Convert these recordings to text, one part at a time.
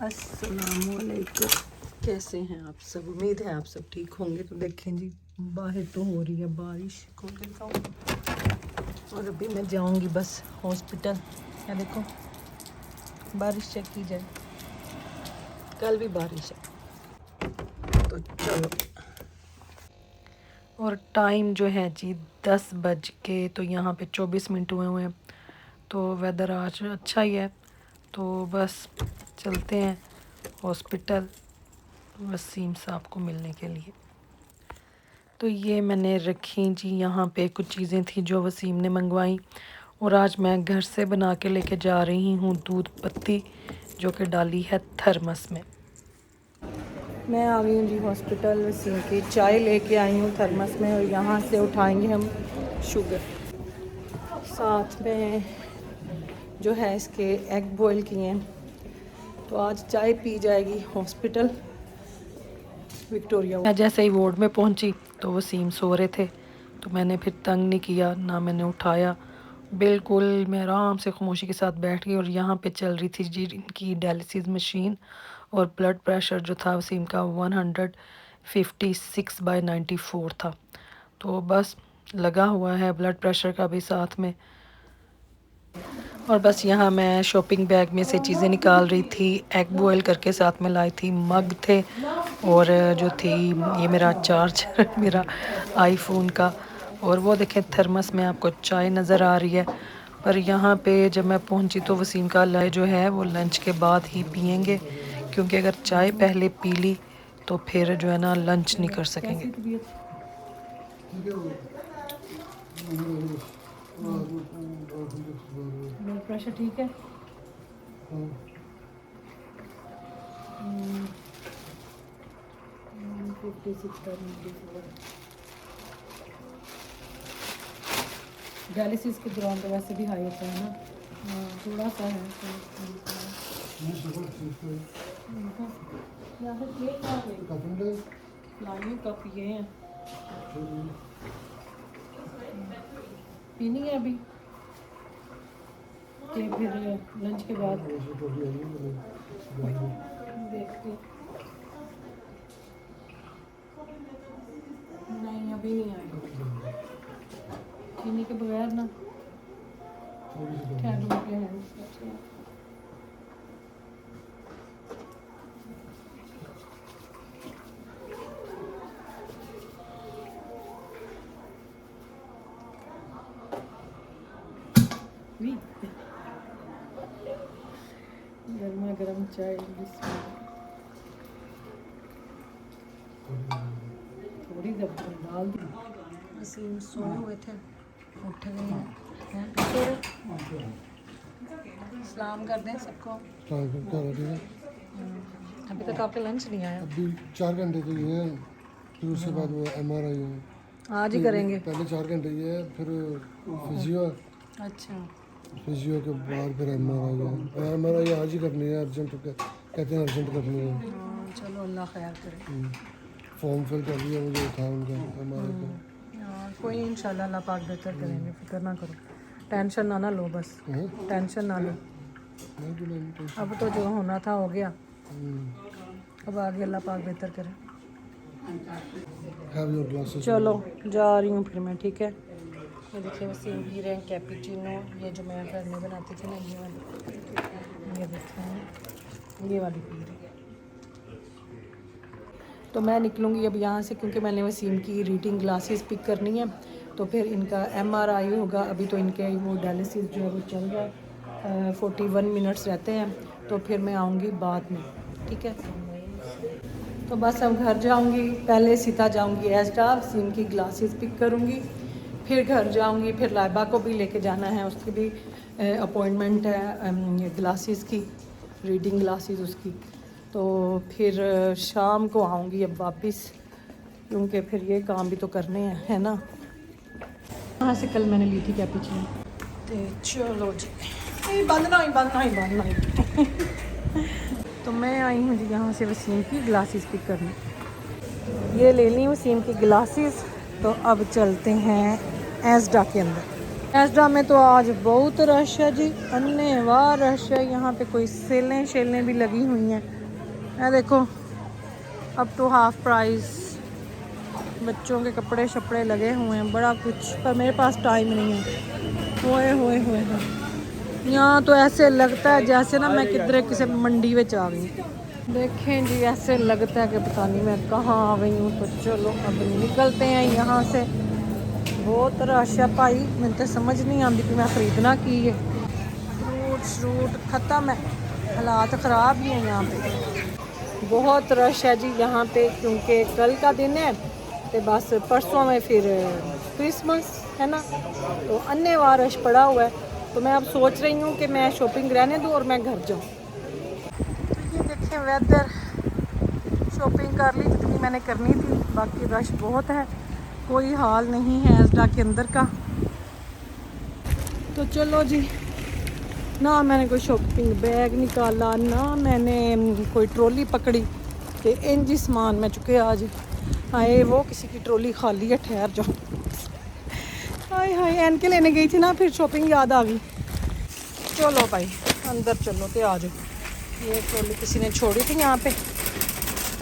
अस्सलामुअलैकुम, कैसे हैं आप सब? उम्मीद है आप सब ठीक होंगे। तो देखें जी, बाहर तो हो रही है बारिश, खोल के दिखाऊं। और अभी मैं जाऊंगी बस हॉस्पिटल। क्या देखो, बारिश चेक की जाए, कल भी बारिश है। तो चलो, और टाइम जो है जी 10 बज के तो यहाँ पे 24 मिनट हुए हैं। तो वेदर आज अच्छा ही है। तो बस चलते हैं हॉस्पिटल वसीम साहब को मिलने के लिए। तो ये मैंने रखी जी, यहाँ पे कुछ चीज़ें थी जो वसीम ने मंगवाई, और आज मैं घर से बना के लेके जा रही हूँ दूध पत्ती, जो कि डाली है थर्मस में। मैं आ गई हूँ जी हॉस्पिटल। वसीम की चाय लेके आई हूँ थर्मस में, और यहाँ से उठाएंगे हम शुगर। साथ में जो है इसके एग बॉयल किए हैं। तो आज चाय पी जाएगी हॉस्पिटल विक्टोरिया। मैं जैसे ही वार्ड में पहुंची तो वसीम सो रहे थे, तो मैंने फिर तंग नहीं किया, ना मैंने उठाया। बिल्कुल मैं आराम से खामोशी के साथ बैठ गई। और यहाँ पे चल रही थी जी इनकी डायलिसिस मशीन, और ब्लड प्रेशर जो था वसीम का 156/94 था। तो बस लगा हुआ है ब्लड प्रेशर का भी साथ में। और बस यहाँ मैं शॉपिंग बैग में से चीज़ें निकाल रही थी। एग बॉयल करके साथ में लाई थी, मग थे, और जो थी ये मेरा चार्जर मेरा आईफोन का। और वो देखें थर्मस में आपको चाय नज़र आ रही है। पर यहाँ पे जब मैं पहुँची तो वसीम का लंच जो है वो लंच के बाद ही पियेंगे, क्योंकि अगर चाय पहले पी ली तो फिर जो है ना लंच नहीं कर सकेंगे। ब्लड प्रेशर ठीक है? डायलिसिस के दौरान तो वैसे भी हाई होता है ना, थोड़ा सा है। कप ये हैं, पीनी है अभी कि फिर लंच के बाद देखते। नहीं अभी नहीं आएगा, चीनी के बगैर ना ठहर के हैं। गर्मा गर्म चाय थोड़ी जब डाल दी। वसीम सोए हुए थे, उठ गए हैं। सलाम कर दें सबको। अभी तक आपका लंच नहीं आया? अभी 4 घंटे के लिए है, फिर उसके बाद वो MRI है। आज ही करेंगे? पहले 4 घंटे की है, फिर फिजियो। अच्छा, फिजियो के बाद फिर MRI है। MRI आज ही करनी है, अर्जेंट कहते हैं, अर्जेंट करनी है। चलो अल्लाह खैर करे। फॉर्म फिल कर दिया मुझे, था उनका MRI का। कोई इंशाल्लाह अल्लाह पाक बेहतर करेंगे, फिक्र ना करो, टेंशन ना लो, बस टेंशन ना लो। अब तो जो होना था हो गया, अब आगे अल्लाह पाक बेहतर करे। चलो जा रही हूँ फिर मैं, ठीक है? ये देखिए वसीम पी रहे हैं कैपुचिनो, ये जो मैं घर में बनाती थी ना, ये वाली, ये देखिए ये वाली पी रही है। तो मैं निकलूँगी अब यहाँ से, क्योंकि मैंने वसीम की रीडिंग ग्लासेस पिक करनी है। तो फिर इनका MRI होगा। अभी तो इनके वो डायलिसिस जो है वो चल रहा है, 41 मिनट्स रहते हैं। तो फिर मैं आऊँगी बाद में, ठीक है? तो बस अब घर जाऊँगी, पहले सीधा जाऊँगी एस्टा, वसीम की ग्लासेस पिक करूँगी, फिर घर जाऊँगी, फिर लाइबा को भी लेके जाना है, उसकी भी अपॉइंटमेंट है ग्लासेस की, रीडिंग ग्लासेस उसकी। तो फिर शाम को आऊँगी अब वापस, क्योंकि फिर ये काम भी तो करने हैं, है ना? यहाँ से कल मैंने ली थी कैपुचिनो। तो चलो जी, बंद ना तो मैं आई हूँ जी यहाँ से वसीम की ग्लासेस पिक करने। ये ले ली वसीम की ग्लासेस। तो अब चलते हैं एस्डा के अंदर। एसडा में तो आज बहुत रश है जी, अन्नेवाह रश है। यहाँ पे कोई सेलें शेलें भी लगी हुई हैं। ये देखो, अप टू हाफ प्राइस, बच्चों के कपड़े शपड़े लगे हुए हैं, बड़ा कुछ। पर मेरे पास टाइम नहीं है। होए होए होए होए। यहाँ तो ऐसे लगता है जैसे ना मैं किधर किसी मंडी में आ गई। देखें जी, ऐसे लगता है कि पता नहीं मैं कहाँ आ गई हूँ। तो चलो अब निकलते हैं यहाँ से। बहुत रश है भाई, मैंने तो समझ नहीं आती कि मैं ख़रीदना की है। फ्रूट श्रूट ख़त्म है, हालात ख़राब ही हैं यहाँ पे। बहुत रश है जी यहाँ पे, क्योंकि कल का दिन है तो बस परसों में फिर क्रिसमस है ना, तो अन्य रश पड़ा हुआ है। तो मैं अब सोच रही हूँ कि मैं शॉपिंग रहने दूँ और मैं घर जाऊँ। ये देखें वेदर, शॉपिंग कर ली जितनी मैंने करनी थी, बाकी रश बहुत है, कोई हाल नहीं है एसडा के अंदर का। तो चलो जी, ना मैंने कोई शॉपिंग बैग निकाला, ना मैंने कोई ट्रॉली पकड़ी कि इन जी सामान मैं चुके आज। हाय वो किसी की ट्रॉली खाली है, ठहर जाओ। हाय हाय, एनके लेने गई थी ना, फिर शॉपिंग याद आ गई। चलो भाई अंदर चलो तो आ जाओ। ये ट्रॉली किसी ने छोड़ी थी यहाँ पे,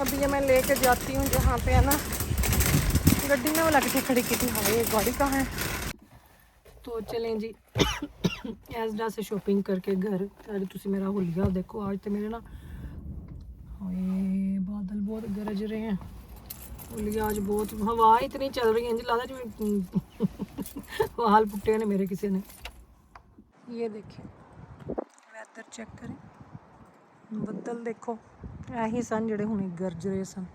अब ये मैं लेके जाती हूँ जहाँ पे है ना गड्डी में वाला कितनी खड़ी की थी। हाँ ये गाड़ी कहाँ है। तो चलें जी एसडा से शॉपिंग करके घर। अरे तुसी मेरा हुलिया देखो, आज तो मेरे ना बादल बहुत गरज रहे हैं। हुलिया आज बहुत, हवा इतनी चल रही है जी, लादा जो हाल पुट्टे ने मेरे किसी ने। ये देखिए वेदर चेक करें, बदल देखो, यही सन जड़े हुने गरज रहे सन,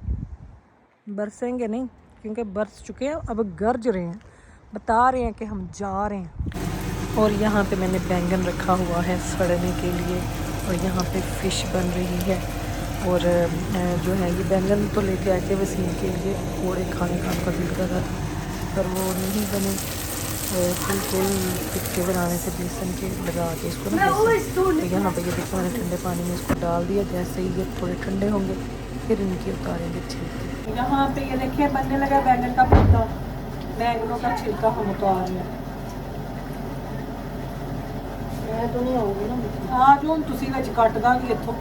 बरसेंगे नहीं क्योंकि बरस चुके हैं, अब गरज रहे हैं, बता रहे हैं कि हम जा रहे हैं। और यहाँ पे मैंने बैंगन रखा हुआ है सड़ने के लिए, और यहाँ पे फ़िश बन रही है। और जो है ये बैंगन तो लेके आए थे वसीम के लिए, पकौड़े खाने का उनका दिल कर रहा था पर वो नहीं बने। बिल्कुल टिक्के बनाने से बेसन के लगा के इसको ना, तो यहाँ पे ये देखो मैंने ठंडे पानी में इसको डाल दिया। जैसे ही ये थोड़े ठंडे होंगे फिर इनकी उतारेंगे छिलके। यहाँ पे ये देखिए बनने लगा बैंगन का भरता, बैंगनों का छिलका हम उतार रहे हैं। मैं तो नहीं आऊँगी ना, आ जो तुसी विच कट दांगी इत्थों।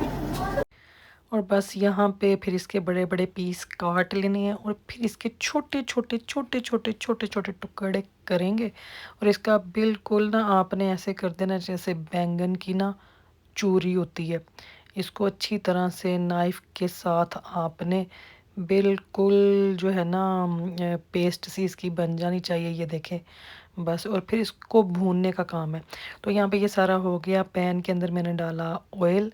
और बस यहाँ पे फिर इसके बड़े बड़े पीस काट लेने हैं, और फिर इसके छोटे छोटे छोटे छोटे छोटे छोटे टुकड़े करेंगे। और इसका बिल्कुल ना आपने ऐसे कर देना जैसे बैंगन की ना चूरी होती है। इसको अच्छी तरह से नाइफ़ के साथ आपने बिल्कुल जो है ना पेस्ट सी इसकी बन जानी चाहिए, ये देखें बस। और फिर इसको भूनने का काम है। तो यहाँ पे ये सारा हो गया। पैन के अंदर मैंने डाला ऑयल,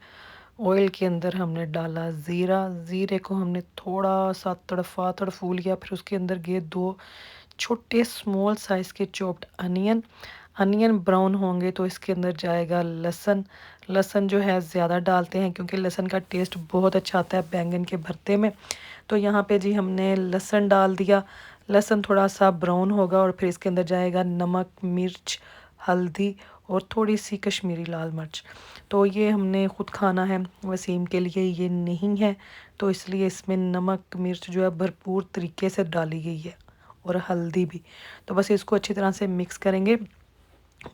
ऑयल के अंदर हमने डाला ज़ीरा, ज़ीरे को हमने थोड़ा सा तड़फूल लिया। फिर उसके अंदर गए 2 छोटे स्मॉल साइज़ के चॉप्ड अनियन। अनियन ब्राउन होंगे तो इसके अंदर जाएगा लहसुन। लहसुन जो है ज़्यादा डालते हैं क्योंकि लहसुन का टेस्ट बहुत अच्छा आता है बैंगन के भरते में। तो यहाँ पे जी हमने लहसुन डाल दिया। लहसुन थोड़ा सा ब्राउन होगा और फिर इसके अंदर जाएगा नमक, मिर्च, हल्दी और थोड़ी सी कश्मीरी लाल मिर्च। तो ये हमने ख़ुद खाना है, वसीम के लिए ये नहीं है, तो इसलिए इसमें नमक मिर्च जो है भरपूर तरीके से डाली गई है, और हल्दी भी। तो बस इसको अच्छी तरह से मिक्स करेंगे,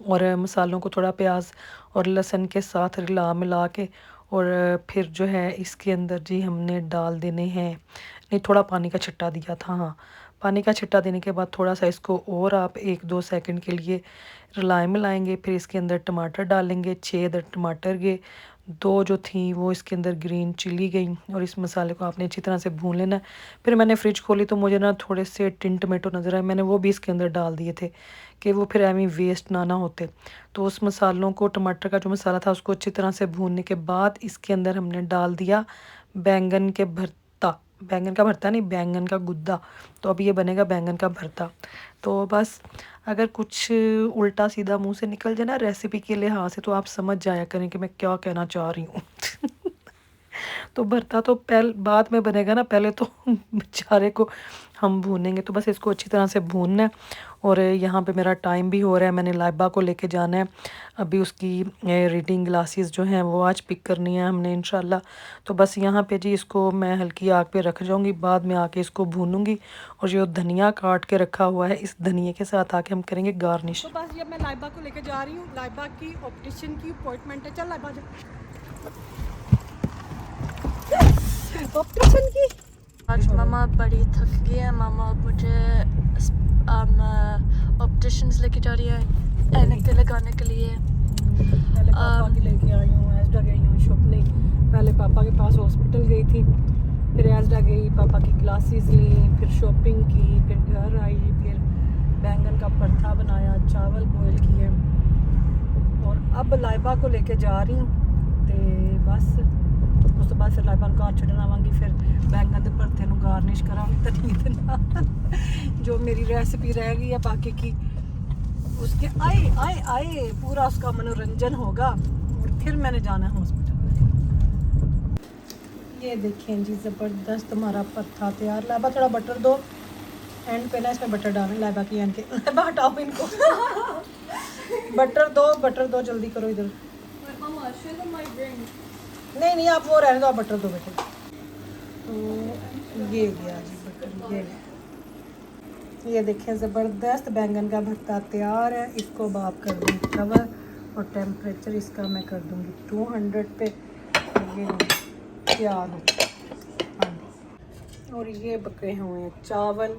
और मसालों को थोड़ा प्याज और लहसुन के साथ मिला मिला के, और फिर जो है इसके अंदर जी हमने डाल देने हैं, नहीं थोड़ा पानी का छिट्टा दिया था, हाँ पानी का छिट्टा देने के बाद थोड़ा सा इसको और आप 1-2 सेकंड के लिए मिलाएंगे। फिर इसके अंदर टमाटर डालेंगे, 6 टमाटर गए, 2 जो थी वो इसके अंदर ग्रीन चिली गई, और इस मसाले को आपने अच्छी तरह से भून लेना। फिर मैंने फ्रिज खोली तो मुझे ना थोड़े से टिन टमेटो नज़र आए, मैंने वो भी इसके अंदर डाल दिए थे कि वो फिर एवं वेस्ट ना होते। तो उस मसालों को, टमाटर का जो मसाला था उसको अच्छी तरह से भूनने के बाद इसके अंदर हमने डाल दिया बैंगन के भरता, बैंगन का भरता नहीं, बैंगन का गुद्दा। तो अब ये बनेगा बैंगन का भरता। तो बस अगर कुछ उल्टा सीधा मुंह से निकल जाए ना रेसिपी के लिहाज से, तो आप समझ जाया करें कि मैं क्या कहना चाह रही हूँ। तो भरता तो बाद में बनेगा ना, पहले तो बेचारे को हम भूनेंगे। तो बस इसको अच्छी तरह से भूनना है। और यहाँ पे मेरा टाइम भी हो रहा है, मैंने लाइबा को लेके जाना है। अभी उसकी रीडिंग ग्लासेस जो हैं वो आज पिक करनी है हमने इंशाल्लाह। तो बस यहाँ पे जी इसको मैं हल्की आग पे रख जाऊँगी, बाद में आके इसको भूनूंगी। और जो धनिया काट के रखा हुआ है, इस धनिया के साथ आके हम करेंगे गार्निश। तो बस ये मैं लाइबा को लेके जा रही हूँ, लाइबा की ऑप्टिशियन की अपॉइंटमेंट है। चल लाइबा ऑप्टिशियन की। आज मामा बड़ी थक गई है। मामा अब मुझे ऑप्टिशियंस लेके जा रही है ऐनक लगाने के लिए। पहले पापा की लेके आई हूँ, एजडा गई हूँ शॉपिंग। पहले पापा के पास हॉस्पिटल गई थी, फिर एजडा गई, पापा की ग्लासेस ली, फिर शॉपिंग की, फिर घर आई, फिर बैंगन का भरता बनाया, चावल बॉयल किए। और अब लाइबा को लेके जा रही हूँ। तो बस उस तो बाद फिर लाइबा को घर छड्डन आवांगी, फिर बैंगन के भरते ਨੂੰ गार्निश करांगी धनिया ਦੇ ਨਾਲ। जो मेरी रेसिपी रह गई है बाकी की, उसके आए आए आए पूरा उसका मनोरंजन होगा। और फिर मैंने जाना है हॉस्पिटल। ये देखें जी, ज़बरदस्त हमारा पत्ता तैयार। लाइबा थोड़ा बटर दो, एंड पे ना इसमें बटर डालें लाइबा की एंड के। लाइबा हटाओ इनको। बटर दो जल्दी करो इधर। नहीं आप वो रहने दो, आप बटर दो बेटे। तो ये गया जी बटर, ये देखें ज़बरदस्त बैंगन का भरता तैयार है। इसको अब आप कर दूँगी कवर, और टेम्परेचर इसका मैं कर दूँगी 200 पे। ये तैयार हो। हाँ, और ये पके हुए हैं चावल,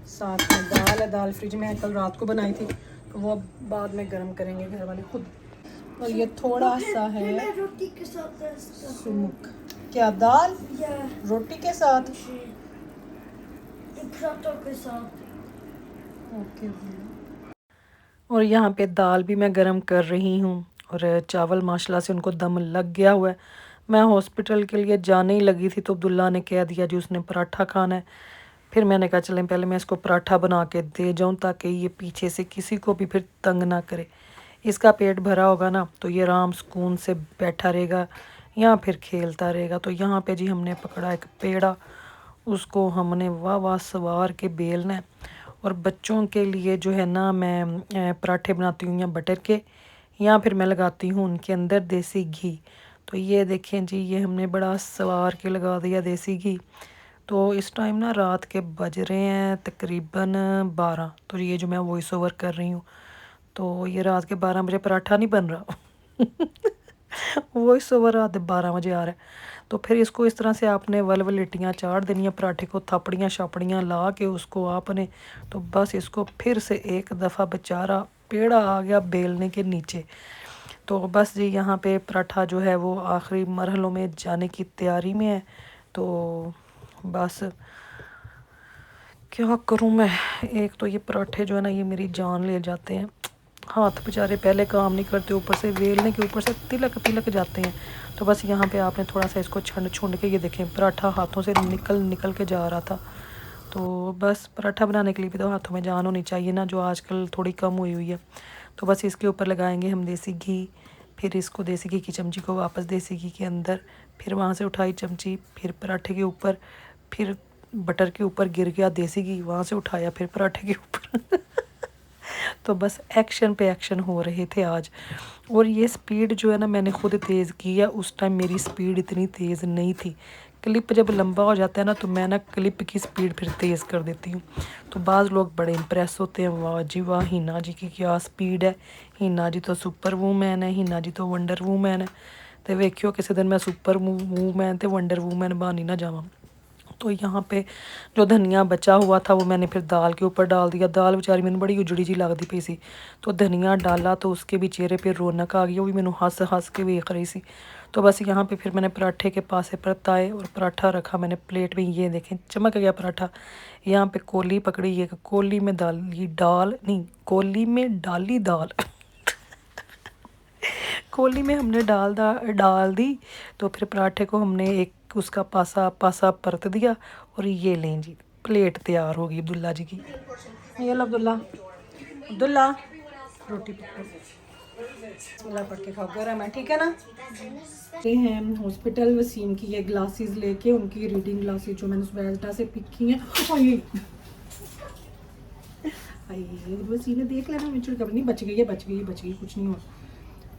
साथ में दाल है। दाल फ्रिज में कल रात को बनाई थी, तो वो बाद में गर्म करेंगे घर वाले खुद। और ये थोड़ा सा है रोटी के साथ सुमुक। क्या दाल रोटी के साथ? पराठों के साथ। ओके। और यहाँ पे दाल भी मैं गरम कर रही हूँ, और चावल माशाल्लाह से उनको दम लग गया हुआ है। मैं हॉस्पिटल के लिए जाने ही लगी थी, तो अब्दुल्ला ने कह दिया जी उसने पराठा खाना है। फिर मैंने कहा चलें पहले मैं इसको पराठा बना के दे जाऊँ, ताकि ये पीछे से किसी को भी फिर तंग ना करे। इसका पेट भरा होगा ना, तो ये आराम सुकून से बैठा रहेगा या फिर खेलता रहेगा। तो यहाँ पे जी हमने पकड़ा एक पेड़ा, उसको हमने वाह सवार के बेलना है। और बच्चों के लिए जो है ना, मैं पराठे बनाती हूँ या बटर के, या फिर मैं लगाती हूँ उनके अंदर देसी घी। तो ये देखें जी, ये हमने बड़ा सवार के लगा दिया देसी घी। तो इस टाइम ना रात के बज रहे हैं तकरीबन 12। तो ये जो मैं वॉइस ओवर कर रही हूँ, तो ये रात के 12 बजे पराठा नहीं बन रहा। वॉइस ओवर रात 12 बजे आ रहा है। तो फिर इसको इस तरह से आपने वलवलेटियाँ चाड़ देनी है, पराठे को थापड़ियाँ शापड़ियाँ ला के उसको आपने। तो बस इसको फिर से एक दफ़ा बेचारा पेड़ा आ गया बेलने के नीचे। तो बस जी यहाँ पे पराठा जो है वो आखिरी मरहलों में जाने की तैयारी में है। तो बस क्या करूँ मैं, एक तो ये पराठे जो है ना, ये मेरी जान ले जाते हैं। हाथ बेचारे पहले काम नहीं करते, ऊपर से वेलने के ऊपर से तिलक जाते हैं। तो बस यहाँ पे आपने थोड़ा सा इसको छुंड के, ये देखें पराठा हाथों से निकल के जा रहा था। तो बस पराठा बनाने के लिए भी तो हाथों में जान होनी चाहिए ना, जो आजकल थोड़ी कम हुई है। तो बस इसके ऊपर लगाएंगे हम देसी घी, फिर इसको देसी घी की चमची को वापस देसी घी के अंदर, फिर वहाँ से उठाई चमची, फिर पराठे के ऊपर, फिर बटर के ऊपर गिर गया देसी घी, वहाँ से उठाया फिर पराठे के ऊपर। तो बस एक्शन पे एक्शन हो रहे थे आज। और ये स्पीड जो है ना, मैंने खुद तेज़ की है। उस टाइम मेरी स्पीड इतनी तेज़ नहीं थी। क्लिप जब लंबा हो जाता है ना, तो मैं ना क्लिप की स्पीड फिर तेज़ कर देती हूँ। तो बाज़ लोग बड़े इम्प्रेस होते हैं, वाह जी वाह, हिना जी की क्या स्पीड है, हिना जी तो सुपर वूमैन है, हिना जी तो वंडर वूमैन है। तो वेखियो किसी दिन मैं सुपर वूमैन तो वंडर वूमैन बनी ना जावा। तो यहाँ पे जो धनिया बचा हुआ था वो मैंने फिर दाल के ऊपर डाल दिया। दाल बेचारी मैंने बड़ी उजड़ी जी लगती पई सी, तो धनिया डाला तो उसके भी चेहरे पे रौनक आ गई, वो भी मैंने हंस के वेख रही सी। तो बस यहाँ पे फिर मैंने पराठे के पासे परताए और पराठा रखा मैंने प्लेट में। ये देखें चमक गया पराठा। यहाँ पे कोली पकड़ी, एक कोली में कोली में डाली दाल। कोली में हमने डाल दी। तो फिर पराठे को हमने एक उसका पासा परत दिया, और ये लें जी प्लेट तैयार होगी अब्दुल्ला जी की। ये लो अब्दुल्ला रोटी पकड़ो। बिस्मिल्लाह पढ़ के खाओ, गरम है, ठीक है ना। ये हैं हॉस्पिटल वसीम की ये ग्लासेस लेके, उनकी रीडिंग ग्लासेस जो मैंने सुबह से पिक की हैं। वसीम ने देख लेना, मैं कभी नहीं, बच गई है, बच गई, कुछ नहीं हुआ।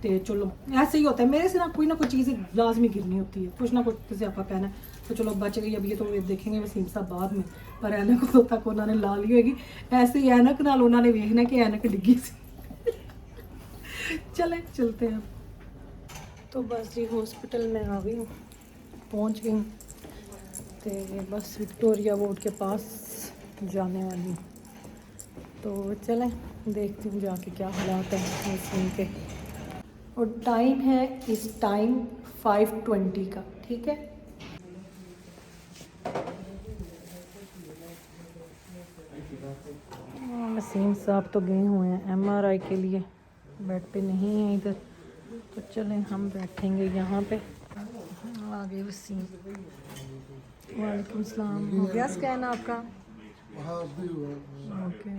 तो चलो ऐसे ही होता है मेरे से ना, कोई चीज़ लाजमी गिरनी होती है, कुछ ना कुछ किसी आपका पहना है, तो चलो बच गई। अब ये तो देखेंगे वसीम साहब बाद में, पर ऐनक तो तक उन्होंने ला ली होगी। ऐसे ही ऐनक नाल उन्होंने देखना कि ऐनक डिग्गी सी। चलते हैं। तो बस जी हॉस्पिटल में आ गई हूँ, पहुँच गई हूँ, तो बस विक्टोरिया वार्ड के पास जाने वाली हूँ। तो चलें देखती हूँ जाके क्या हालात हैं वसीम के। और टाइम है इस टाइम 5:20 का, ठीक है। वसीम साहब तो गए हुए हैं MRI के लिए, बेड पे नहीं है इधर, तो चलें हम बैठेंगे यहाँ पे। आ गए वसीम। वालेकुम सलाम। हो गया स्कैन आपका? हाँ अभी हुआ। ओके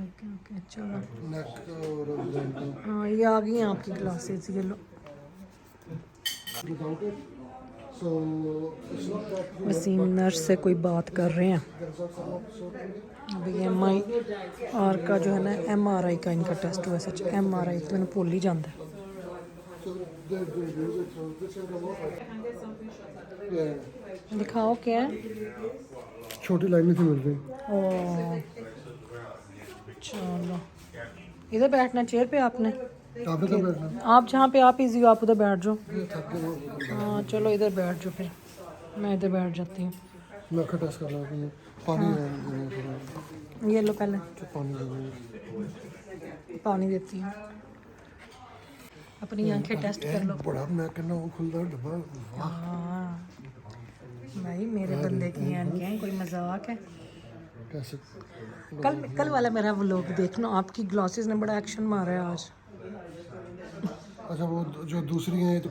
चलो। नेक और abdomen का। हाँ ये आ गई हैं आपकी ग्लासेस, ये लो। Without it, so it's not that Waseem nurse से कोई बात कर रहे हैं। अभी MI का जो है ना MRI का इनका टेस्ट हुआ। सच MRI तो मैंने भूल ही जाता है। so they're going to use it, so this is the water. Yeah. दिखाओ क्या है। छोटी लाइनें थी मिल गई। ओ चलो इधर बैठना चेयर पे आपने। आपने कब बैठना? आप जहाँ पे आप इजी हो आप उधर बैठ जाओ। ये थक गए वो। हाँ चलो इधर बैठ जाओ, फिर मैं इधर बैठ जाती हूँ। मैं आँखें टेस्ट कर रहा हूँ। पानी है थोड़ा। ये लो पहले तो पानी देंगे। पानी देती हूँ। अपनी आंखें टेस्ट कर लो। बड़ा मैं कहना वो खुलता डब्बा। वाह हाँ भाई मेरे बंदे की आंखें कोई मजाक है। कैसे? कल वाला मेरा व्लॉग देखना, आपकी ग्लासेस ने बड़ा एक्शन मारा है आज। अच्छा वो जो दूसरी हैं तो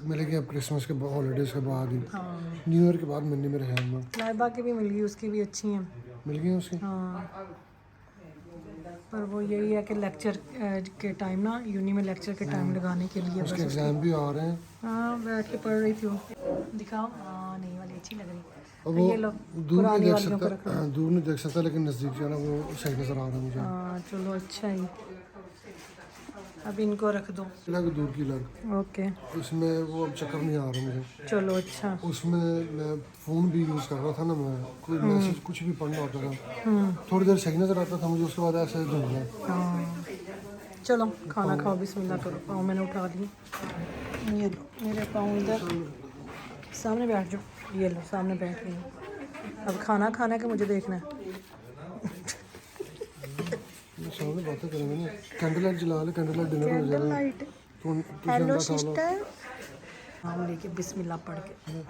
मिलेगी अब क्रिसमस के हॉलीडेज के बाद ही। हाँ न्यू ईयर के बाद मिलनी मेरे ख्याल में। लाइबा की भी मिल गई, उसकी भी अच्छी हैं। मिल गई उसकी। हाँ पर वो यही है कि लेक्चर के टाइम ना, यूनी में लेक्चर के टाइम लगाने के लिए उसके बस एग्जाम भी आ रहे हैं। हाँ बैठ के पढ़ रही थी वो। दिखाओ। हाँ नहीं वाली अच्छी लग रही। अब तो वो ये लो दूर नहीं पुरानी देख वालियों को रख सकता, दूर नहीं देख सकता, लेकिन नज़दीक जो है ना वो सही नज़र आ रहा है मुझे। हाँ चलो अच्छा ही। अब इनको रख दो। लग दूर की लग। ओके उसमें वो अब चक्कर नहीं आ रहा मुझे। चलो अच्छा। उसमें मैं फ़ोन भी यूज़ कर रहा था ना, मैं कोई मैसेज कुछ भी पढ़ना होता था, थोड़ी देर सही नज़र आता था मुझे, उसके बाद ऐसे धुंधला। हाँ चलो खाना खाओ, बिस्मिल्लाह करो। पाँव मैंने उठा दिए, ये लो मेरे पाँव इधर सामने बैठ जाओ। ये लो सामने बैठ गई हूँ। अब खाना खाना है कि मुझे देखना है। सामने बातें करेंगे ना। कैंडल लाइट जला ले, कैंडल लाइट डिनर हो जाएगा। लाइट। तो हेलो सिस्टर। नाम लेके बिस्मिल्लाह पढ़ के।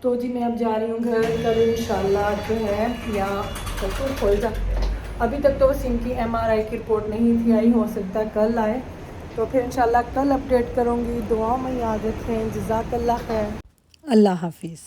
तो जी मैं अब जा रही हूँ घर। कल इंशाल्लाह जो है या कल तो खोल जा। अभी तक तो वसीम की MRI की रिपोर्ट नहीं थी आई, हो सकता है कल आए, तो फिर इंशाल्लाह कल अपडेट करूँगी। दुआ में याद रखें। जज़ाकल्लाह खैर। अल्लाह हाफिज़।